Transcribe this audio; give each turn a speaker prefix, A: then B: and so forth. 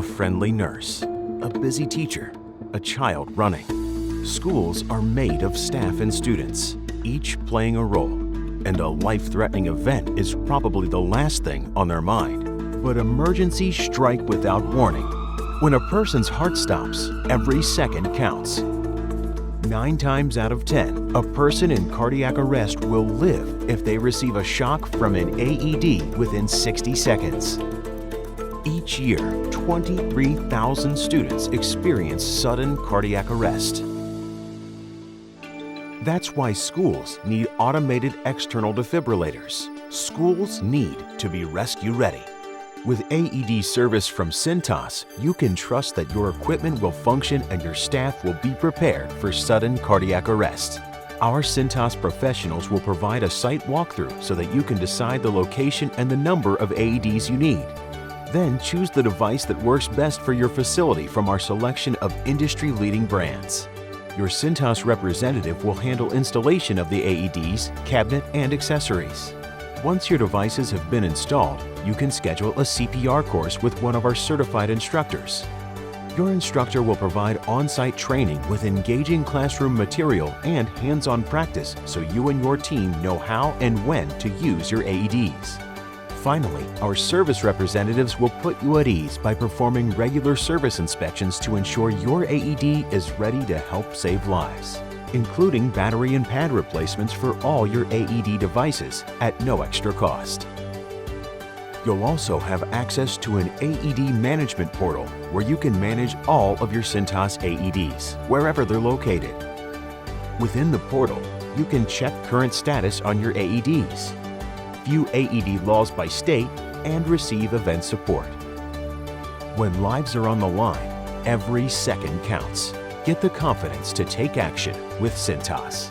A: friendly nurse, a busy teacher, a child running. Schools are made of staff and students, each playing a role, and a life-threatening event is probably the last thing on their mind. But emergencies strike without warning. When a person's heart stops, every second counts. 9 times out of 10, a person in cardiac arrest will live if they receive a shock from an AED within 60 seconds. Each year, 23,000 students experience sudden cardiac arrest. That's why schools need automated external defibrillators. Schools need to be rescue ready. With AED service from Cintas, you can trust that your equipment will function and your staff will be prepared for sudden cardiac arrest. Our Cintas professionals will provide a site walkthrough so that you can decide the location and the number of AEDs you need. Then choose the device that works best for your facility from our selection of industry-leading brands. Your Cintas representative will handle installation of the AEDs, cabinet, and accessories. Once your devices have been installed, you can schedule a CPR course with one of our certified instructors. Your instructor will provide on-site training with engaging classroom material and hands-on practice so you and your team know how and when to use your AEDs. Finally, our service representatives will put you at ease by performing regular service inspections to ensure your AED is ready to help save lives, including battery and pad replacements for all your AED devices at no extra cost. You'll also have access to an AED management portal where you can manage all of your Cintas AEDs, wherever they're located. Within the portal, you can check current status on your AEDs, view AED laws by state, and receive event support. When lives are on the line, every second counts. Get the confidence to take action with Cintas.